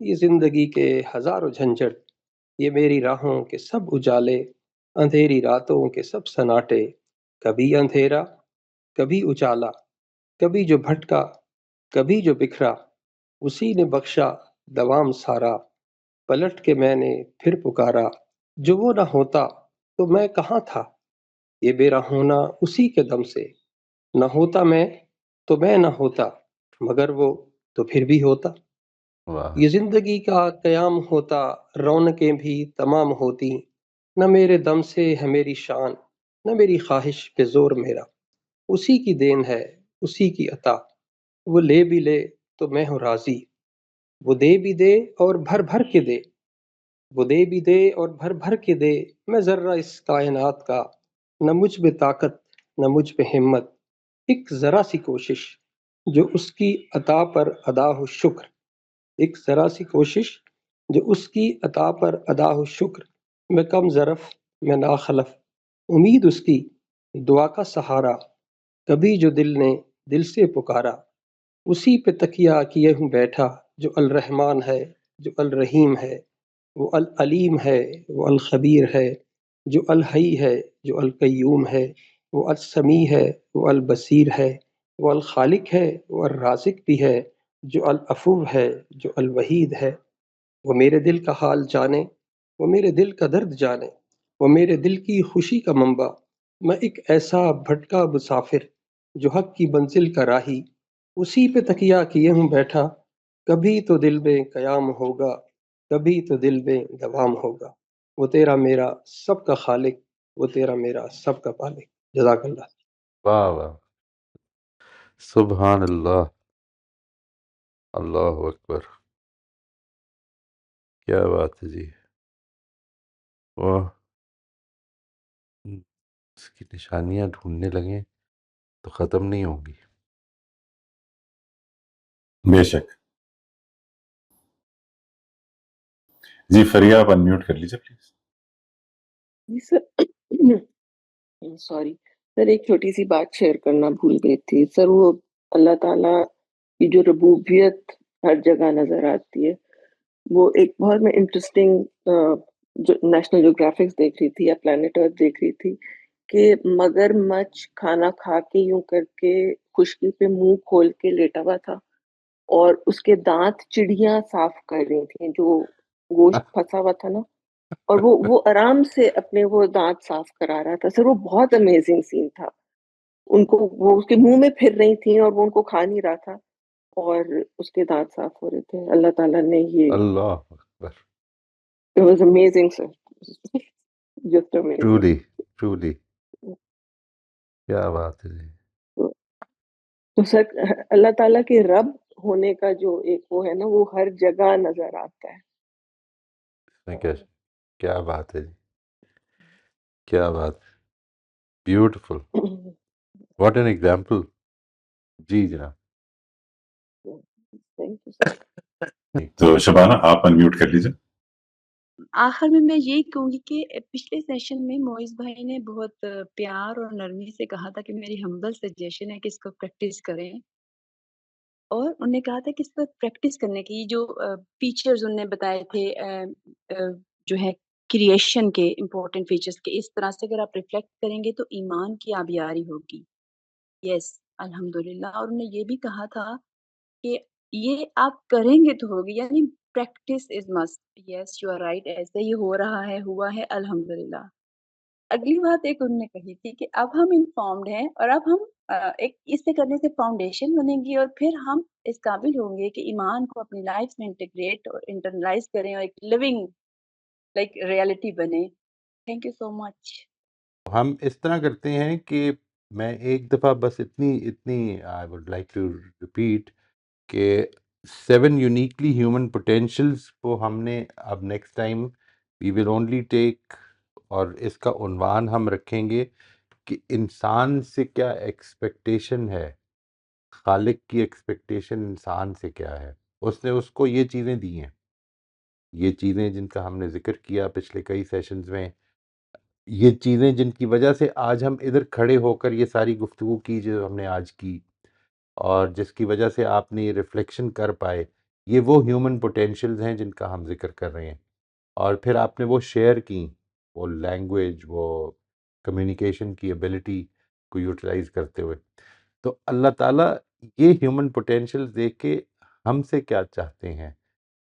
یہ زندگی کے ہزاروں جھنجھٹ، یہ میری راہوں کے سب اجالے، اندھیری راتوں کے سب سناٹے، کبھی اندھیرا کبھی اجالا، کبھی جو بھٹکا کبھی جو بکھرا، اسی نے بخشا دوام سارا، پلٹ کے میں نے پھر پکارا، جو وہ نہ ہوتا تو میں کہاں تھا، یہ میرا ہونا اسی کے دم سے، نہ ہوتا میں تو میں نہ ہوتا، مگر وہ تو پھر بھی ہوتا۔ واہ یہ زندگی کا قیام ہوتا، رونقیں بھی تمام ہوتی، نہ میرے دم سے ہے میری شان، نہ میری خواہش پہ زور میرا، اسی کی دین ہے اسی کی عطا، وہ لے بھی لے تو میں ہوں راضی، وہ دے بھی دے اور بھر بھر کے دے، وہ دے بھی دے اور بھر بھر کے دے، میں ذرہ اس کائنات کا، نہ مجھ میں طاقت نہ مجھ پہ ہمت، ایک ذرا سی کوشش جو اس کی عطا پر ادا ہو شکر، ایک ذرا سی کوشش جو اس کی عطا پر ادا ہو شکر، میں کم ظرف میں ناخلف، امید اس کی دعا کا سہارا، کبھی جو دل نے دل سے پکارا، اسی پہ تکیہ کیے ہوں بیٹھا، جو الرحمن ہے جو الرحیم ہے، وہ العلیم ہے وہ الخبیر ہے، جو الحی ہے جو القیوم ہے، وہ السمیع ہے وہ البصیر ہے، وہ الخالق ہے وہ الرازق بھی ہے، جو العفو ہے جو الوحید ہے، وہ میرے دل کا حال جانے، وہ میرے دل کا درد جانے، وہ میرے دل کی خوشی کا منبع، میں ایک ایسا بھٹکا مسافر جو حق کی منزل کا راہی، اسی پہ تکیہ کیے ہوں بیٹھا، کبھی تو دل میں قیام ہوگا کبھی تو دل میں دوام ہوگا، وہ تیرا میرا سب کا خالق، وہ تیرا میرا سب کا پالک۔ جزاک اللہ۔ واہ واہ سبحان اللہ اللہ اکبر کیا بات ہے جی واہ اس کی نشانیاں ڈھونڈنے لگیں تو ختم نہیں ہوں گی بے شک۔ جی فریہ آپ انمیوٹ کر لیجیے please. G sir sorry sir, ایک چھوٹی سی بات شیئر کرنا بھول گئی تھی سر۔ وہ اللہ تعالیٰ کی جو ربوبیت ہر جگہ نظر آتی ہے، وہ ایک بہت میں انٹرسٹنگ جو نیشنل جیوگرافکس دیکھ رہی تھی یا پلانٹ ارتھ دیکھ رہی تھی کہ مگر مچھ کھانا کھا کے یوں کر کے خشکی پہ منہ کھول کے لیٹا ہوا تھا، اور اس کے دانت چڑیاں صاف کر رہی تھیں جو گوشت پھنسا ہوا تھا نا، اور وہ آرام سے اپنے وہ دانت صاف کرا رہا تھا سر۔ وہ بہت امیزنگ سین تھا، ان کو وہ اس کے منہ میں پھر رہی تھیں اور وہ ان کو کھا نہیں رہا تھا، اور اس کے دانت صاف ہو رہے تھے۔ اللہ تعالیٰ نے یہ اللہ اکبر It was amazing, sir. Just amazing. Truly truly کیا بات ہے جی تو سر اللہ تعالیٰ کے رب ہونے کا جو ایک وہ ہے نا، وہ ہر جگہ نظر آتا ہے۔ اس میں کیا بات ہے جی کیا بات بیوٹیفل واٹ این ایگزامپل جی جناب Thank you, sir. تو شبانہ آپ انمیوٹ کر لیجیے۔ آخر میں یہی کہوں گی کہ پچھلے سیشن میں معیز بھائی نے بہت پیار اور نرمی سے کہا تھا کہ میری ہمبل سجیشن ہے کہ اس کو پریکٹس کریں، اور انہوں نے کہا تھا کہ اس پر پریکٹس کرنے کی جو فیچرز انہوں نے بتائے تھے جو ہے کریشن کے امپورٹنٹ فیچرز کے، اس طرح سے اگر آپ ریفلیکٹ کریں گے تو ایمان کی آبیاری ہوگی۔ یس الحمدللہ۔ اور انہوں نے یہ بھی کہا تھا کہ یہ آپ کریں گے تو ہوگی، یعنی practice is must. Yes you are right, ایسے ہی ہو رہا ہے، ہوا ہے الحمدللہ۔ اگلی بات ایک انہوں نے کہی تھی کہ اب ہم انفارمڈ ہیں، اور اب ہم ایک اس سے کرنے سے فاؤنڈیشن بنے گی، اور پھر ہم اس قابل ہوں گے کہ ایمان کو اپنی لائف میں انٹیگریٹ اور انٹرنلائز کریں اور ایک لیونگ لائک ریالٹی بنے۔ تھینک یو سو مچ۔ ہم اس طرح کرتے ہیں کہ میں ایک دفعہ بس اتنی I would like to repeat کہ 7 یونیکلی ہیومن پوٹینشیلس کو ہم نے اب next time we will only take, اور اس کا عنوان ہم رکھیں گے کہ انسان سے کیا ایکسپیکٹیشن ہے، خالق کی ایکسپیکٹیشن انسان سے کیا ہے۔ اس نے اس کو یہ چیزیں دی ہیں، یہ چیزیں جن کا ہم نے ذکر کیا پچھلے کئی سیشنز میں، یہ چیزیں جن کی وجہ سے آج ہم ادھر کھڑے ہو کر یہ ساری گفتگو کی جو ہم نے آج کی، اور جس کی وجہ سے آپ نے یہ ریفلیکشن کر پائے، یہ وہ ہیومن پوٹینشیلز ہیں جن کا ہم ذکر کر رہے ہیں. اور پھر آپ نے وہ شیئر کی، وہ لینگویج، وہ کمیونیکیشن کی ایبلٹی کو یوٹیلائز کرتے ہوئے. تو اللہ تعالیٰ یہ ہیومن پوٹینشیل دیکھ کے ہم سے کیا چاہتے ہیں،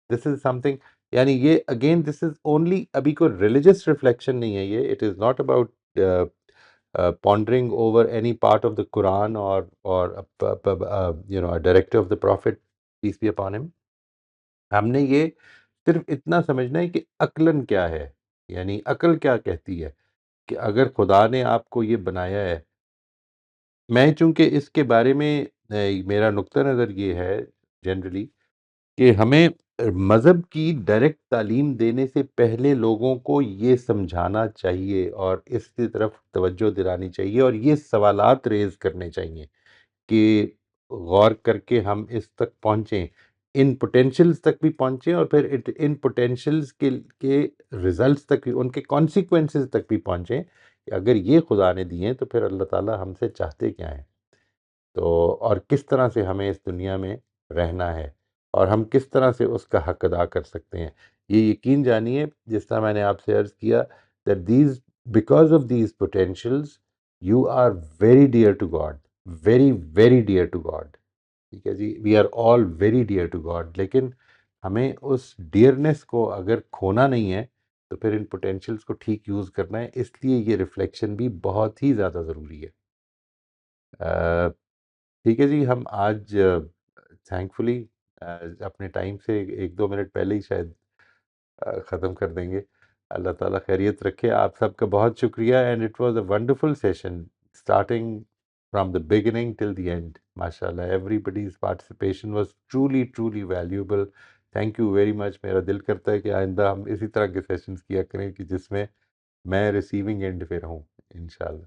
دس از سم تھنگ. یعنی یہ اگین دس از اونلی، ابھی کوئی ریلیجس ریفلیکشن نہیں ہے یہ. It is not about pondering over any part of the Quran or a directive of the Prophet, peace be upon him. ہم نے یہ صرف اتنا سمجھنا ہے کہ عقلاً کیا ہے، یعنی عقل کیا کہتی ہے کہ اگر خدا نے آپ کو یہ بنایا ہے. میں چونکہ اس کے بارے میں میرا نقطہ نظر یہ ہے جنرلی کہ ہمیں مذہب کی ڈائریکٹ تعلیم دینے سے پہلے لوگوں کو یہ سمجھانا چاہیے اور اس کی طرف توجہ دلانی چاہیے اور یہ سوالات ریز کرنے چاہیے کہ غور کر کے ہم اس تک پہنچیں، ان پوٹینشیلز تک بھی پہنچیں، اور پھر ان پوٹینشیلز کے ریزلٹس تک بھی، ان کے کانسیکوینسز تک بھی پہنچیں کہ اگر یہ خدا نے دیے ہیں تو پھر اللہ تعالیٰ ہم سے چاہتے کیا ہیں، تو اور کس طرح سے ہمیں اس دنیا میں رہنا ہے اور ہم کس طرح سے اس کا حق ادا کر سکتے ہیں. یہ یقین جانیے، جس طرح میں نے آپ سے عرض کیا، that these because of these potentials you are very dear to God, very very dear to God. ٹھیک ہے جی، we are all very dear to God. لیکن ہمیں اس ڈیئرنیس کو اگر کھونا نہیں ہے تو پھر ان پوٹینشیلز کو ٹھیک یوز کرنا ہے. اس لیے یہ ریفلیکشن بھی بہت ہی زیادہ ضروری ہے. ٹھیک ہے جی، ہم آج تھینک فلی اپنے ٹائم سے 1-2 منٹ پہلے ہی شاید ختم کر دیں گے. اللہ تعالیٰ خیریت رکھے. آپ سب کا بہت شکریہ. And it was a wonderful session starting from the beginning till the end. ماشاء اللہ everybody's participation was truly valuable. Thank you very much. میرا دل کرتا ہے کہ آئندہ ہم اسی طرح کے سیشنز کیا کریں کہ جس میں میں ریسیونگ اینڈ پہ رہوں انشاءاللہ.